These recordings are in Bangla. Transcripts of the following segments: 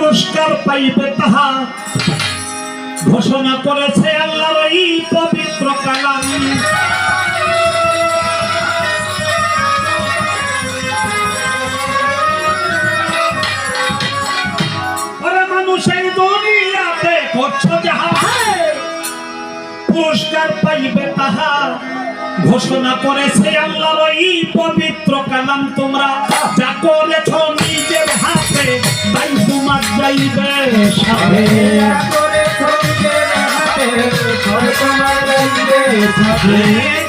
পুরস্কার পাইবে তাহা ঘোষণা করেছে আল্লাহর এই পবিত্র কালাম। ওরে মানুষ এই দুনিয়াতে করছো যাহা পুরস্কার পাইবে তাহা ঘোষণা করেছে আল্লাহর এই পবিত্র কালাম। তোমরা যা করেছ নিজের হাতে তাই তোমার যাইবে সাথে।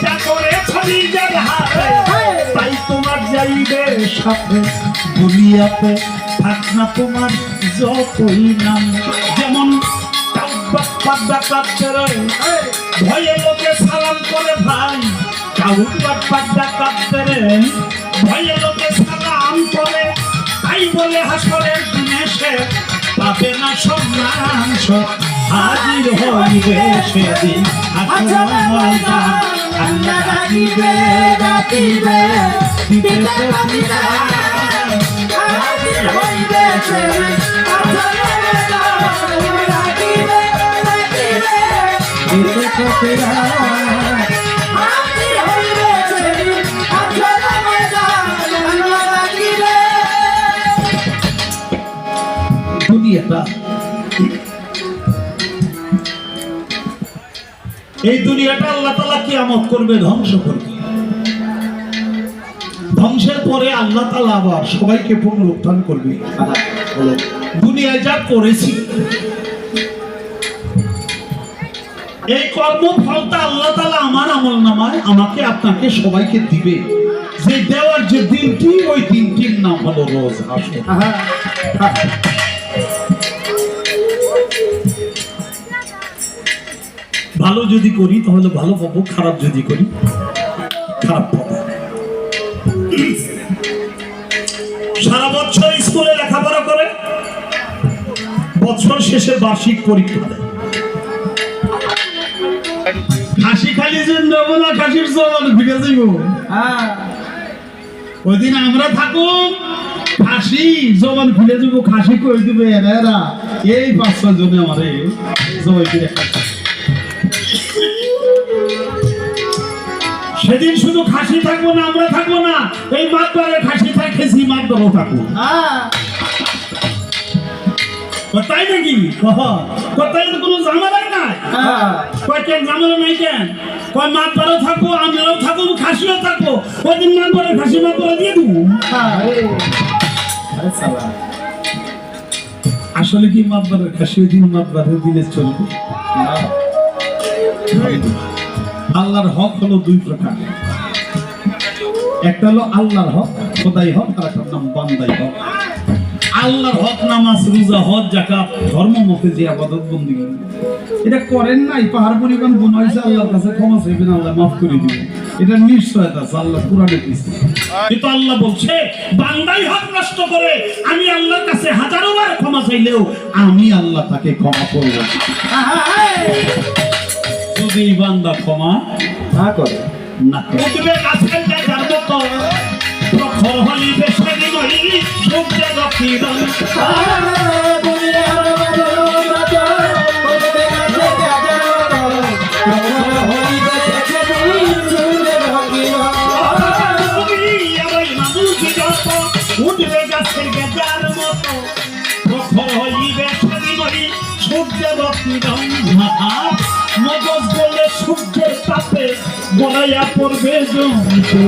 যা করেছ নিজের হাতে তাই তোমার যাইবে সাথে। দুনিয়াতে থাক না তোমার যতই নাম, যেমন ভয়ে লোকে সালাম করে ভাই, ভয়ে লোকে সালাম করে, তাই বলে হাসরের দিনে সে পাবে না সম্মান। হাজির হইবে সেদিন হাসরের ময়দান, আল্লাহ ডাকিবে ডাকিবে দিবে প্রতিদান। হাজির হইবে সেদিন হাসরের ময়দান, আল্লাহ ডাকিবে ডাকিবে দিবে প্রতিদান। হাজির হইবে সেদিন হাসরের ময়দান, আল্লাহ ডাকিবে। দুনিয়াটা, এই দুনিয়াটা আল্লাহ তাআলা কিয়ামত করবে, ধ্বংস করবে। ধ্বংসের পরে আল্লাহ তাআলা আবার সবাইকে পুনরুত্থান করবে। দুনিয়ায় যা করেছি এই কর্মফলটা আল্লাহ তাআলা আমার আমলনামায় আমাকে আপনাকে সবাইকে দিবে। যে দেওয়ার যে দিনটি, ওই দিনটির নাম হলো রোজ হাসর। ভালো যদি করি তাহলে ভালো পাবো, খারাপ যদি করি খারাপ পাবো। সারা বছর স্কুলে লেখাপড়া করে বছর শেষে বার্ষিক পরীক্ষা দেয়। খাসি খালি জন্য বলা খাসির জবান ফিরে যাইব। ওই দিন আমরা থাকুক খাসি জবান ফিরে যাব, খাসি কই দিবে এরা এই 5-6 জনে আমারে জবাই ফিরে। সেদিন শুধু খাসি থাকবো না, আমরা থাকবো না, এই মাতবারে খাসি খেয়েছি মাতবারও থাকবো। তাই নাকি? তাই তো কোনো ঝামেলাই নাই। কেন ঝামেলা নাই? কেন কয় মাতবারও থাকবো, আমরাও থাকবো, খাসিও থাকবো। ওই দিন মাতবারে খাসি মাতবারে দিয়ে দেবো। আসলে কি মাতবারের খাসি ওই দিন মাতবারে দিলে চলবে? আল্লাহর হক হলো 2 প্রকার। একটা হলো আল্লাহর হক, খোদাই হক, আর একটা নাম বান্দাই হক। আল্লাহর হক নামাজ, রোজা, হজ, যাকাত, ধর্ম মতে যে ইবাদত বন্দেগী এটা করেন নাই, পাহাড় পরিমাণ গুনাহ হইছে, আল্লাহর কাছে ক্ষমা চাইবেন, আল্লাহ মাফ করে দিবেন। এটা নিশ্চয়তা আছে, আল্লাহ কুরআনে দিয়েছে। কিন্তু আল্লাহ বলছে বান্দাই হক নষ্ট করে আমি আল্লাহর কাছে হাজারো বার ক্ষমা চাইলেও আমি আল্লাহ তাকে ক্ষমা করব যদি বান্দা ক্ষমা না করে। না করে আজকাল যার মতো প্রখর হইবে সেদিন ওই সূর্য দক্ষিণ। উঠবে গাছের গেজার মতো প্রখর হইবে সেদিন ওই সূর্য দক্ষিণ। মগজ বলে সূর্যের তাপে গড়াইয়া পড়বে জমিতে।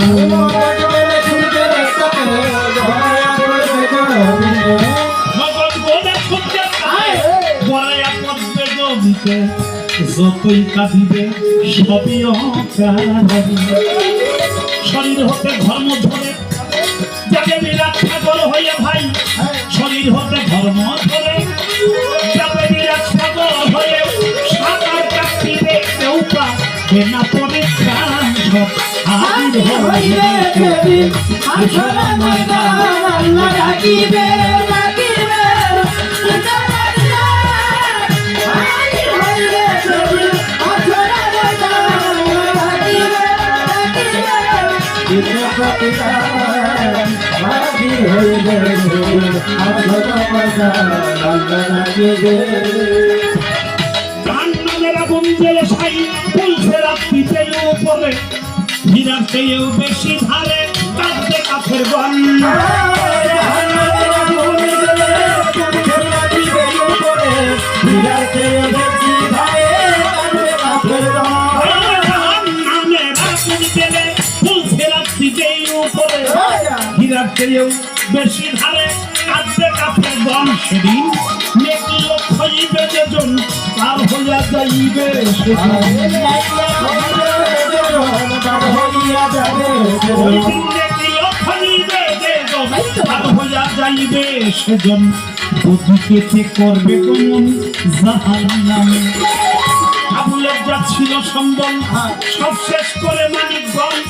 মগজ বলে সূর্যের তাপে গড়াইয়া পড়বে জমিতে। যতই কাঁদিবে সবই অকারণে। শরীর হতে ধর্ম ধরে যাবে বিরাট সাগর হইয়া ভাই, শরীর হতে ধর্ম ধরে যাবে বিরাট সাগর হয়ে। সাগর কাটিবে কেউ পাবে না পরিত্রাণ। হাজির হইবে সেদিন হাসরের ময়দান, আল্লাহ ডাকিবে ডাকিবে হাজির হইবে সেদিন হাসরের ময়দান, আল্লাহ ডাকিবে ডাকিবে দিবে প্রতিদান। হাজির হইবে জাহান্নামের আগুন জ্বেলে ছাই জ্বলছে রাত্রিতে উপরে, হীরার চেয়েও বেশি ধারে কাঁদছে কাফের গণ। হীরার চেয়েও বেশি ধারে কাঁদছে কাফের গণ। সেদিন নেকি লোক হইবে যেজন তার হইয়া যাইবে যাইবে সেজন বুদ্ধিকে করবে কমন জাহান্নামে। আবু লজ্জা ছিল সম্বল সব শেষ করে মানিকগঞ্জ,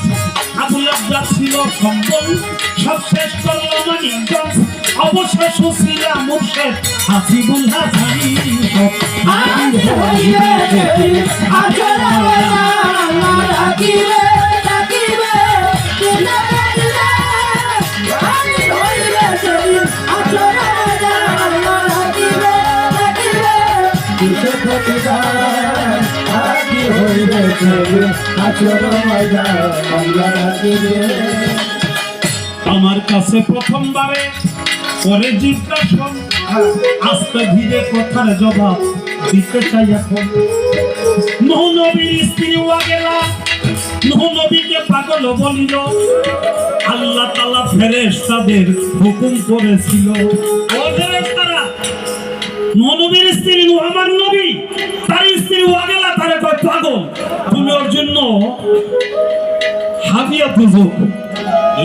আবু লজ্জা ছিল সম্বল সব শেষ করলো মানিকগঞ্জ। অবশেষ ছিল মুর্শেদ হাসিবুল হাসানি। আমার কাছে প্রথমবারে পরে জিজ্ঞাসা, আস্তে ধীরে কথার জবাব দিতে চাই এখন। নবীর স্ত্রী ওয়াগেলা নবীকে পাগল বলিল, আল্লাহ তাআলা ফেরেশতাদের হুকুম করেছিল। ও ফেরেশতারা, নবীর স্ত্রী আমার নবী, তার স্ত্রী ওয়াগেলা তারে কয় পাগল, তুমি ওর জন্য হাদিয়া খুঁজো।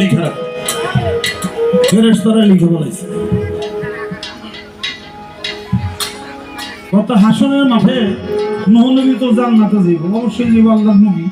লিখে রাখো, ফেরেশতারা লিখে বলেছে। কত হাসনের মাঠে নবী তো জান্নাতে যাইব, অবশ্যই যাইব আল্লাহর নবী।